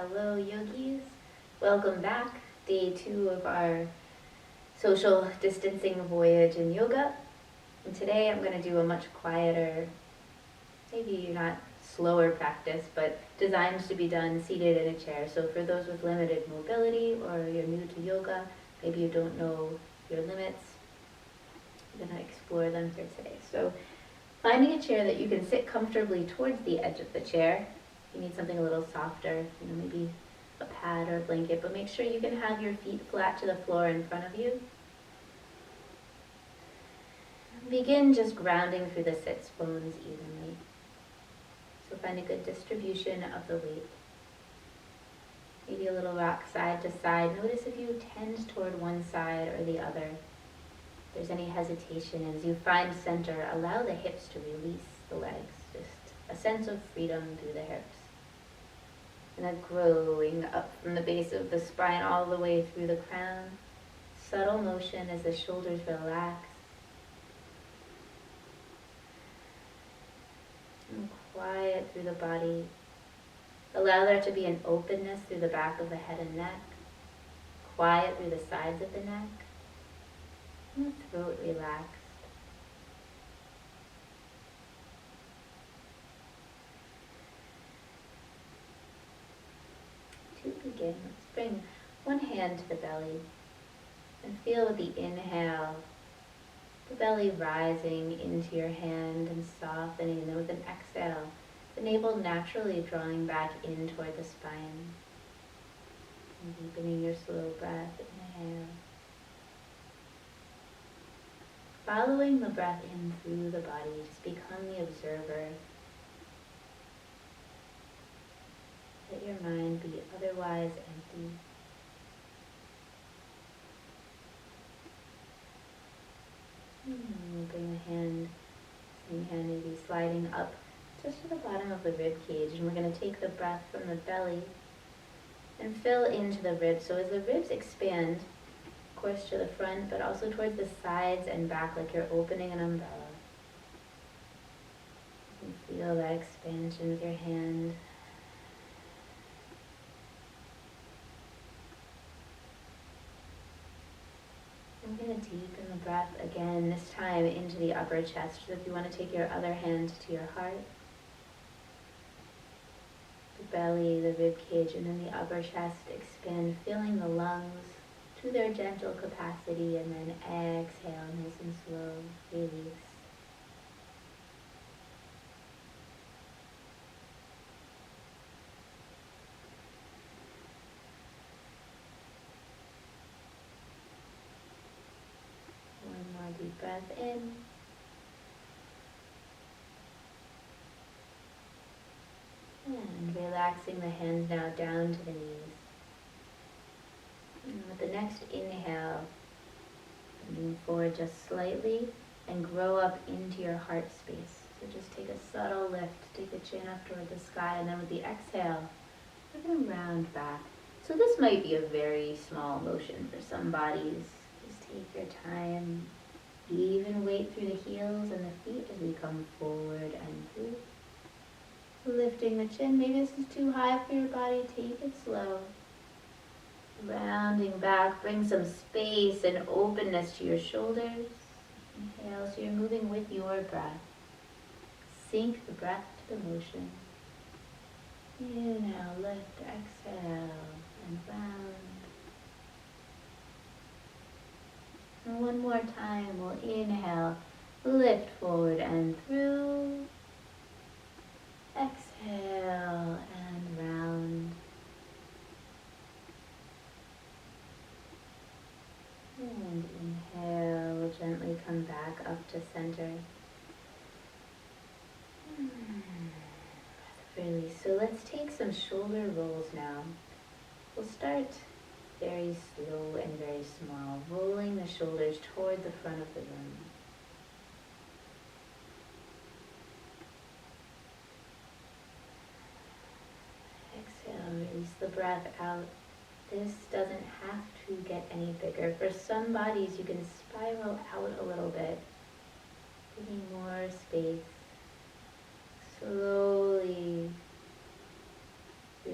Hello yogis, welcome back. Day 2 of our social distancing voyage in yoga. And today I'm going to do a much quieter, maybe not slower practice, but designed to be done seated in a chair. So for those with limited mobility or you're new to yoga, maybe you don't know your limits, I'm going to explore them here today. So finding a chair that you can sit comfortably towards the edge of the chair. You need something a little softer, maybe a pad or a blanket, but make sure you can have your feet flat to the floor in front of you. Begin just grounding through the sits bones evenly. So find a good distribution of the weight. Maybe a little rock side to side. Notice if you tend toward one side or the other. If there's any hesitation, as you find center, allow the hips to release the legs. Just a sense of freedom through the hips. And then growing up from the base of the spine all the way through the crown. Subtle motion as the shoulders relax. And quiet through the body. Allow there to be an openness through the back of the head and neck. Quiet through the sides of the neck. And the throat relaxed. To begin, let's bring one hand to the belly and feel with the inhale the belly rising into your hand and softening, and then with an exhale, the navel naturally drawing back in toward the spine. And deepening your slow breath, inhale. Following the breath in through the body, just become the observer. Let your mind be otherwise empty. Bring the hand, same hand maybe sliding up just to the bottom of the rib cage, and we're going to take the breath from the belly and fill into the ribs. So as the ribs expand, of course to the front, but also towards the sides and back like you're opening an umbrella. You can feel that expansion with your hand. I'm going to deepen the breath again, this time into the upper chest. So if you want to take your other hand to your heart, the belly, the rib cage, and then the upper chest expand, filling the lungs to their gentle capacity, and then exhale, nice and slow, release. One more deep breath in. And relaxing the hands now down to the knees. And with the next inhale, move forward just slightly and grow up into your heart space. So just take a subtle lift, take the chin up toward the sky, and then with the exhale, we're going to round back. So this might be a very small motion for some bodies. Just take your time, even weight through the heels and the feet as we come forward and through. Lifting the chin, maybe this is too high for your body, take it slow. Rounding back, bring some space and openness to your shoulders. Inhale, so you're moving with your breath. Sink the breath to the motion. Inhale, lift, exhale, and round. And one more time, we'll inhale, lift forward and through. Exhale and round. And inhale, we'll gently come back up to center. Breath release. So let's take some shoulder rolls now. We'll start very slow and very small, rolling the shoulders toward the front of the room. Exhale, release the breath out. This doesn't have to get any bigger. For some bodies, you can spiral out a little bit, giving more space. Slowly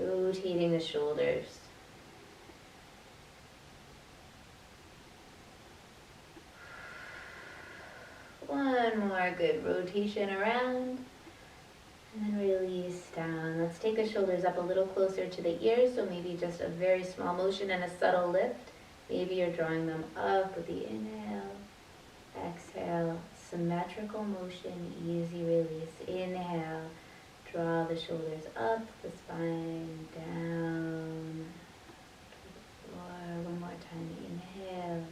rotate rotating the shoulders. One more good rotation around. And then release down. Let's take the shoulders up a little closer to the ears, so maybe just a very small motion and a subtle lift. Maybe you're drawing them up with the inhale, exhale, symmetrical motion, easy release. Inhale, draw the shoulders up, the spine down to the floor. One more time, inhale.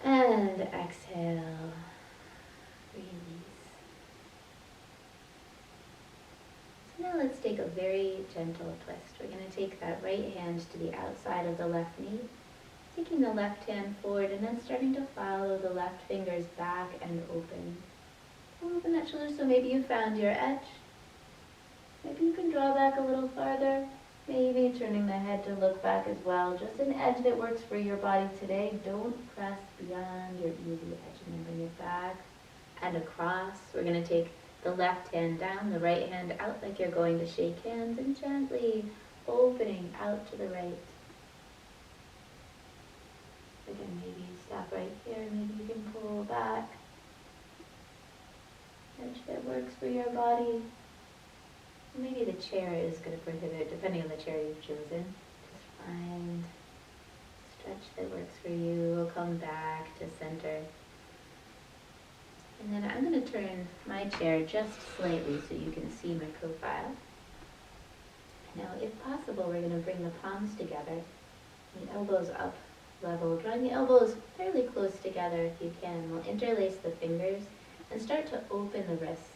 And exhale, release. Now let's take a very gentle twist. We're going to take that right hand to the outside of the left knee, taking the left hand forward and then starting to follow the left fingers back and open. Open that shoulder, so maybe you found your edge. Maybe you can draw back a little farther. Maybe turning the head to look back as well. Just an edge that works for your body today. Don't press beyond your easy edge. And then bring it back and across. We're going to take the left hand down, the right hand out like you're going to shake hands, and gently opening out to the right. Again, maybe stop right here, maybe you can pull back. Edge that works for your body. Maybe the chair is going to prohibit, depending on the chair you've chosen. Just find a stretch that works for you. We'll come back to center. And then I'm going to turn my chair just slightly so you can see my profile. Now, if possible, we're going to bring the palms together, the elbows up level, drawing the elbows fairly close together if you can. We'll interlace the fingers and start to open the wrists.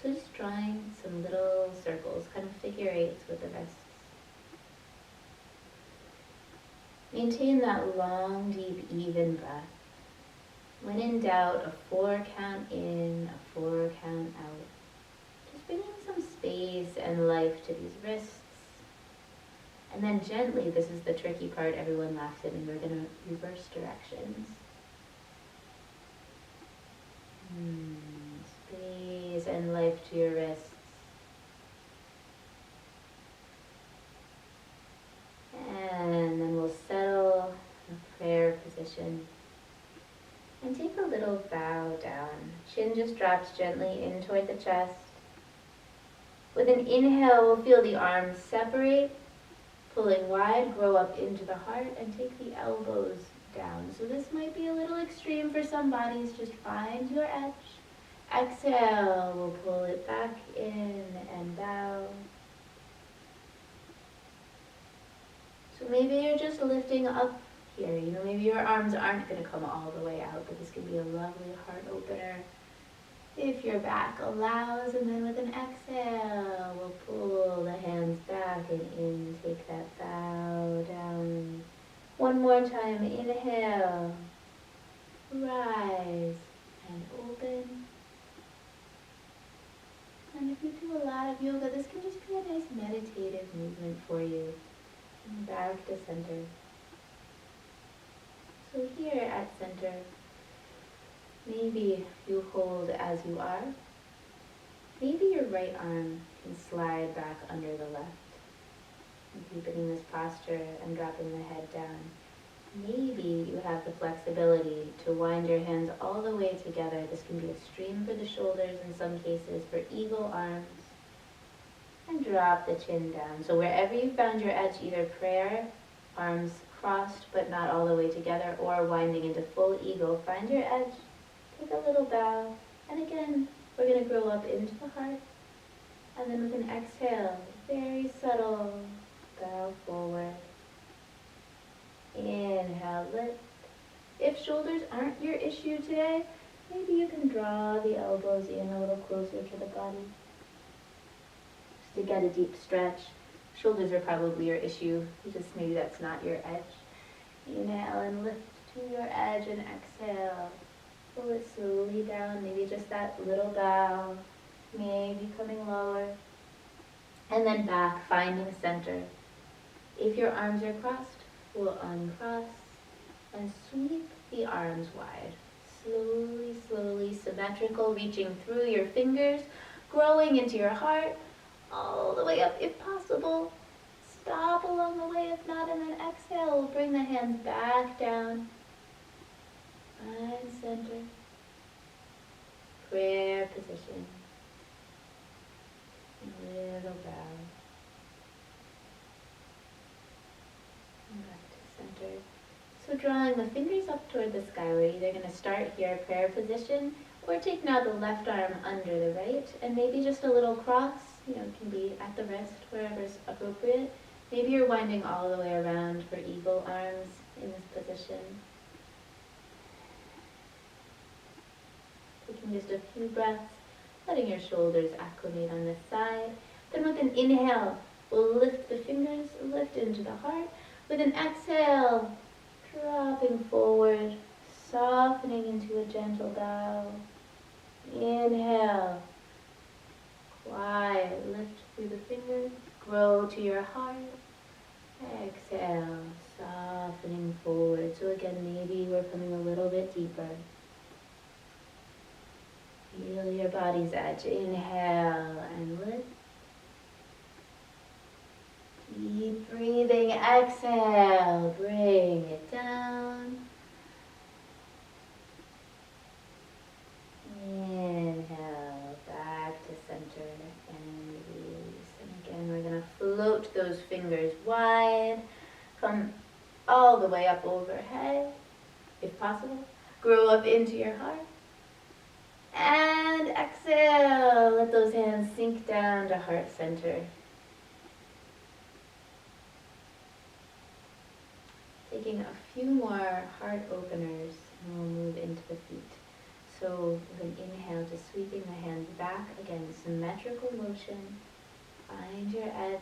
So just drawing some little circles, kind of figure eights with the wrists. Maintain that long, deep, even breath. When in doubt, a 4 count in, a 4 count out. Just bringing some space and life to these wrists. And then gently, this is the tricky part everyone laughs at me, we're going to reverse directions. Space and life to your wrists. And then we'll settle in a prayer position. And take a little bow down. Chin just drops gently in toward the chest. With an inhale, we'll feel the arms separate, pulling wide, grow up into the heart, and take the elbows down. So this might be a little extreme for some bodies. Just find your edge. Exhale, we'll pull it back in and bow. So maybe you're just lifting up here. You know, maybe your arms aren't going to come all the way out, but this can be a lovely heart opener if your back allows. And then with an exhale, we'll pull the hands back and in, take that bow down. One more time, inhale, rise and open. And if you do a lot of yoga, this can just be a nice meditative movement for you. And back to center. So here at center, maybe you hold as you are. Maybe your right arm can slide back under the left. And deepening this posture and dropping the head down. Maybe you have the flexibility to wind your hands all the way together. This can be a stream for the shoulders in some cases, for eagle arms. And drop the chin down. So wherever you found your edge, either prayer, arms crossed but not all the way together, or winding into full eagle, find your edge, take a little bow, and again, we're going to grow up into the heart. And then with an exhale, very subtle, bow forward. Inhale, lift. If shoulders aren't your issue today, maybe you can draw the elbows in a little closer to the body. Just to get a deep stretch. Shoulders are probably your issue, just maybe that's not your edge. Inhale and lift to your edge and exhale. Pull it slowly down, maybe just that little bow, maybe coming lower. And then back, finding center. If your arms are crossed, we'll uncross and sweep the arms wide. Slowly, slowly, symmetrical, reaching through your fingers, growing into your heart, all the way up if possible. Stop along the way if not, and then exhale. We'll bring the hands back down. Find center. Prayer position. Little bow. And back to center. So drawing the fingers up toward the sky, we're either going to start here, prayer position, or take now the left arm under the right, and maybe just a little cross, it can be at the wrist, wherever's appropriate. Maybe you're winding all the way around for eagle arms in this position. Taking just a few breaths, letting your shoulders acclimate on this side. Then with an inhale, we'll lift the fingers, lift into the heart. With an exhale, dropping forward, softening into a gentle bow. Inhale, quiet, lift through the fingers, grow to your heart. Exhale, softening forward. So again, maybe we're coming a little bit deeper. Feel your body's edge. Inhale and lift. Keep breathing. Exhale, bring it down. Inhale, back to center and release. And again, we're going to float those fingers wide. Come all the way up overhead, if possible. Grow up into your heart. And exhale, let those hands sink down to heart center. Taking a few more heart openers, and we'll move into the feet. So with an inhale, just sweeping the hands back, again, symmetrical motion. Find your edge.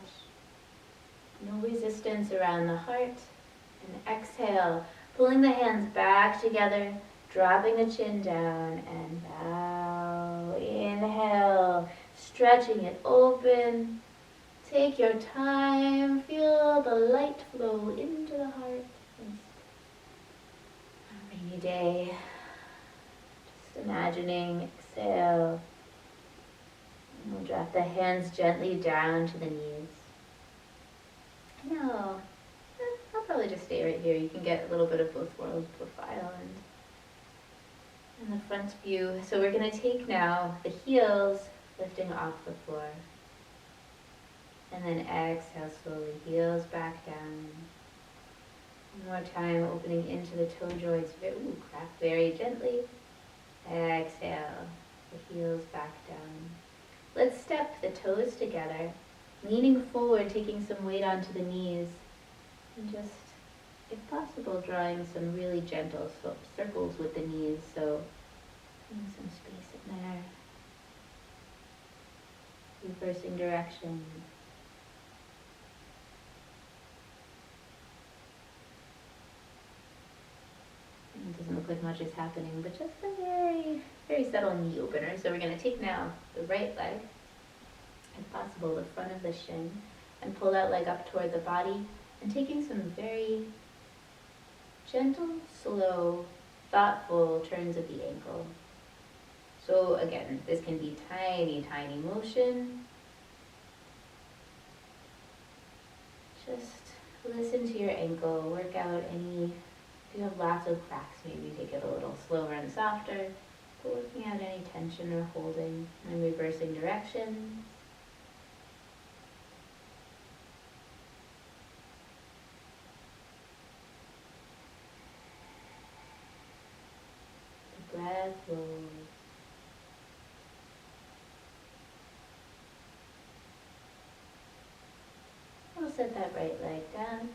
No resistance around the heart. And exhale, pulling the hands back together, dropping the chin down and bow. Inhale, stretching it open. Take your time, feel the light flow into the heart. A rainy day. Just imagining, exhale. And we'll drop the hands gently down to the knees. No, I'll probably just stay right here. You can get a little bit of both worlds profile and the front view. So we're going to take now the heels lifting off the floor. And then exhale slowly, heels back down. One more time, opening into the toe joints. Crack very gently. Exhale, the heels back down. Let's step the toes together, leaning forward, taking some weight onto the knees. And just, if possible, drawing some really gentle circles with the knees. So, putting some space in there. Reversing direction. It doesn't look like much is happening, but just a very, very subtle knee opener. So we're going to take now the right leg, if possible, the front of the shin, and pull that leg up toward the body, and taking some very gentle, slow, thoughtful turns of the ankle. So again, this can be tiny, tiny motion. Just listen to your ankle, work out any. If you have lots of cracks, maybe take it a little slower and softer, but working out any tension or holding, and reversing direction. The breath rolls. We'll set that right leg down.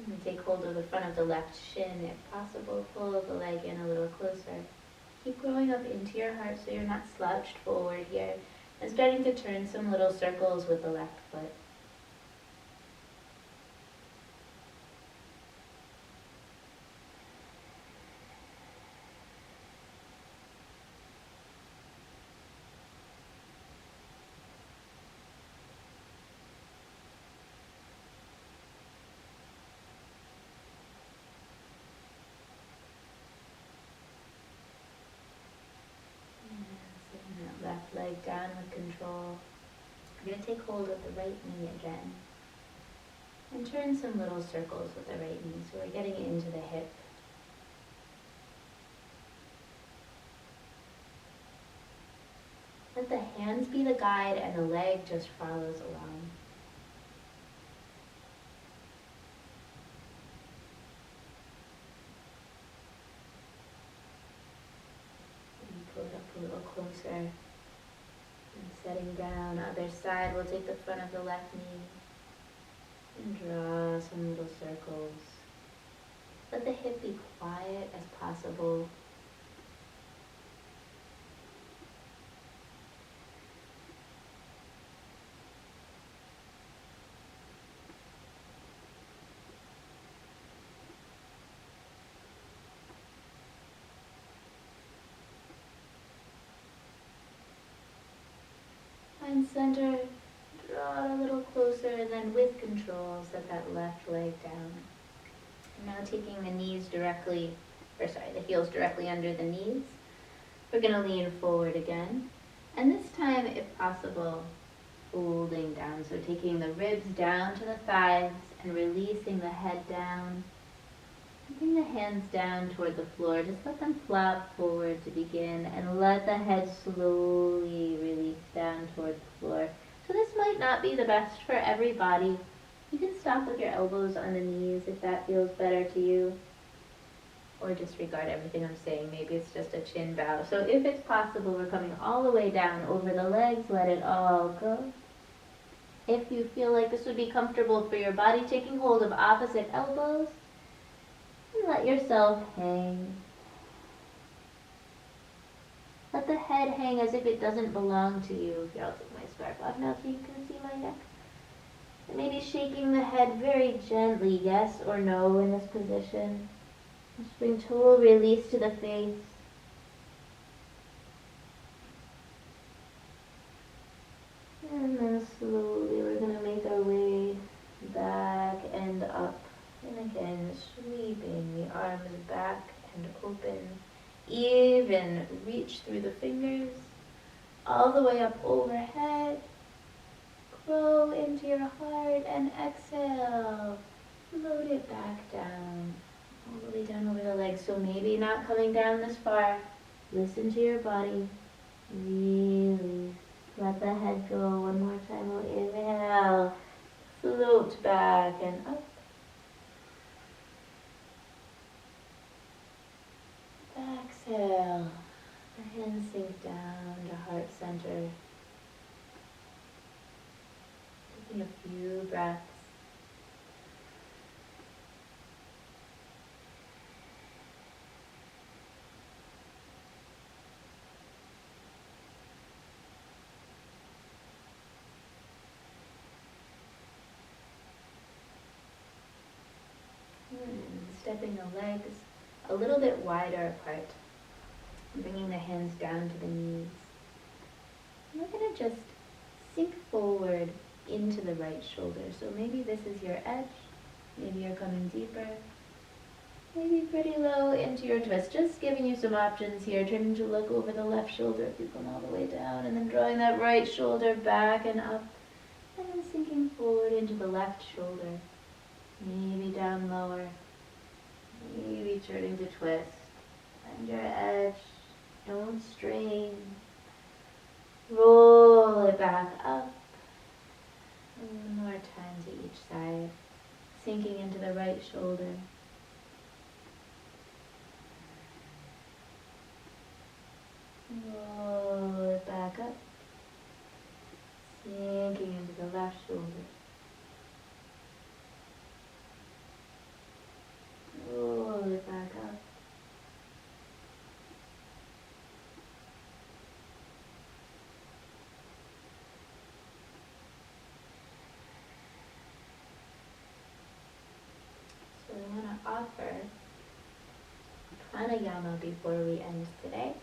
And take hold of the front of the left shin if possible. Pull the leg in a little closer. Keep growing up into your heart so you're not slouched forward here. And starting to turn some little circles with the left foot. Left leg down with control. We're going to take hold of the right knee again and turn some little circles with the right knee. So we're getting into the hip. Let the hands be the guide and the leg just follows along. Pull it up a little closer. And setting down, other side, we'll take the front of the left knee and draw some little circles. Let the hip be quiet as possible. Find center, draw it a little closer, and then with control, set that left leg down. And now taking the knees directly, the heels directly under the knees. We're going to lean forward again. And this time, if possible, folding down. So taking the ribs down to the thighs and releasing the head down. Bring the hands down toward the floor. Just let them flop forward to begin and let the head slowly release down toward the floor. So this might not be the best for everybody. You can stop with your elbows on the knees if that feels better to you. Or disregard everything I'm saying. Maybe it's just a chin bow. So if it's possible, we're coming all the way down over the legs. Let it all go. If you feel like this would be comfortable for your body, taking hold of opposite elbows. And let yourself hang. Let the head hang as if it doesn't belong to you. Here, I'll take my scarf off now so you can see my neck. And maybe shaking the head very gently, yes or no in this position. Just bring total release to the face. And then slowly we're going to make our way back and up. And again, sweeping the arms back and open. Even reach through the fingers. All the way up overhead. Grow into your heart and exhale. Load it back down. All the way down over the legs. So maybe not coming down this far. Listen to your body. Release. Let the head go. One more time. We'll inhale. Float back and up. Exhale. The hands sink down to heart center. Taking a few breaths. Stepping the legs a little bit wider apart. Bringing the hands down to the knees. And we're going to just sink forward into the right shoulder. So maybe this is your edge. Maybe you're coming deeper. Maybe pretty low into your twist. Just giving you some options here. Turning to look over the left shoulder if you've gone all the way down. And then drawing that right shoulder back and up. And then sinking forward into the left shoulder. Maybe down lower. Maybe turning to twist. Find your edge. Don't strain. Roll it back up. One more time to each side. Sinking into the right shoulder. Roll it back up. Sinking into the left shoulder. Roll it back up. So we want to offer pranayama before we end today.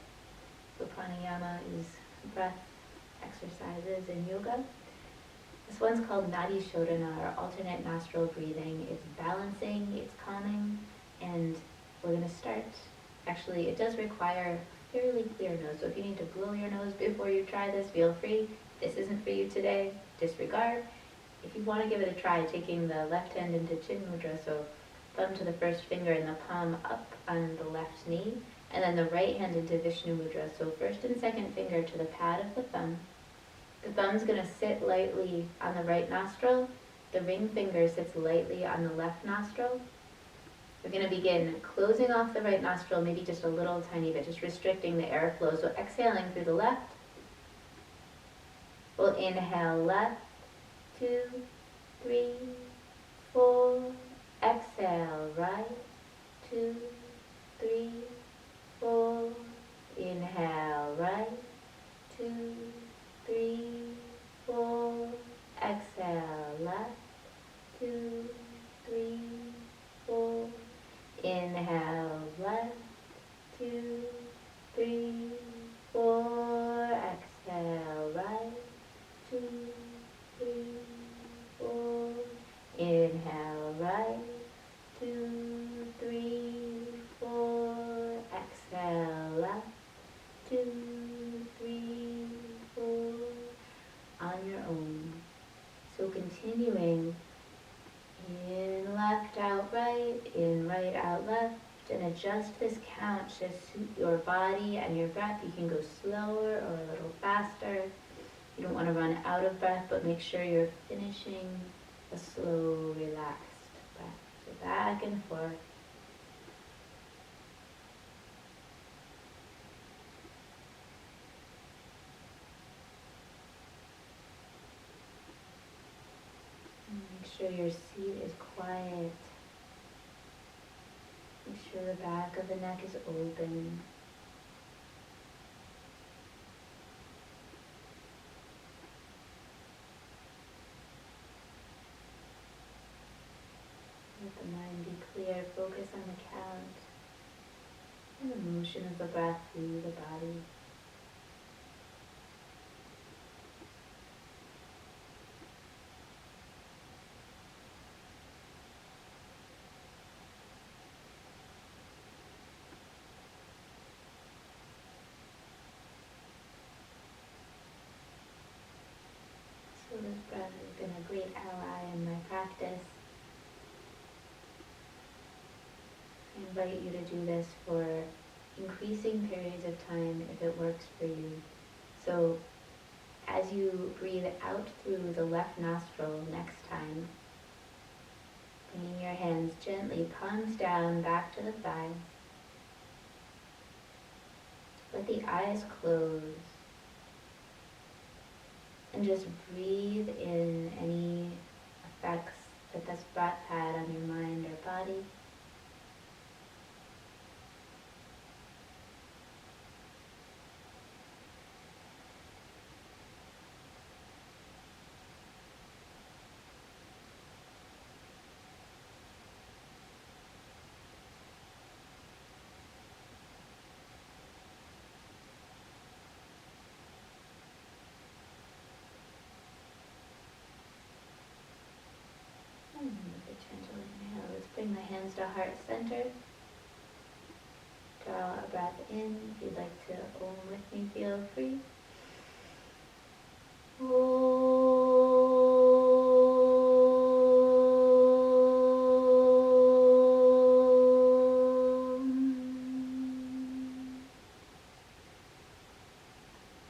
So pranayama is breath exercises in yoga. This one's called Nadi Shodhana, or alternate nostril breathing. It's balancing, it's calming, and we're going to start. Actually, it does require a fairly clear nose, so if you need to blow your nose before you try this, feel free. this isn't for you today, disregard. If you want to give it a try, taking the left hand into chin mudra, so thumb to the first finger and the palm up on the left knee, and then the right hand into Vishnu mudra, so first and second finger to the pad of the thumb. The thumb's going to sit lightly on the right nostril. The ring finger sits lightly on the left nostril. We're going to begin closing off the right nostril, maybe just a little tiny bit, just restricting the airflow. So exhaling through the left. We'll inhale left, 2, 3, 4. Exhale right, 2, 3, 4. Inhale right, 2, 3, 4. Exhale left, 2, 3, 4. Inhale left, 2, 3, 4. Exhale right, 2, 3, 4. Inhale right, 2, 3, 4. Exhale left, 2, 3, 4. On your own. So continuing in left out right, in right out left, and adjust this count to suit your body and your breath. You can go slower or a little faster. You don't want to run out of breath, but make sure you're finishing a slow, relaxed breath. So back and forth. And make sure your seat is quiet. Make sure the back of the neck is open. Let the mind be clear. Focus on the count and the motion of the breath through the body. So this breath has been a great ally in my practice. I invite you to do this for increasing periods of time if it works for you. So as you breathe out through the left nostril next time, bringing your hands gently, palms down, back to the thighs. Let the eyes close. And just breathe in any effects that this breath had on your mind or body. And with a gentle inhale, let's bring the hands to heart center. Draw a breath in. If you'd like to Om with me, feel free.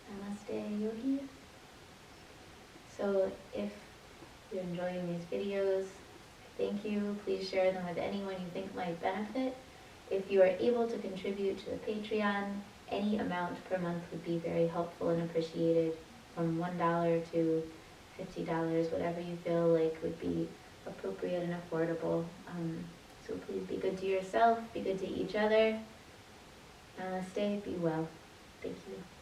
Namaste, yogis. So if you're enjoying these videos, thank you. Please share them with anyone you think might benefit. If you are able to contribute to the Patreon, any amount per month would be very helpful and appreciated, from $1 to $50, whatever you feel like would be appropriate and affordable. So please be good to yourself, be good to each other. Namaste, be well. Thank you.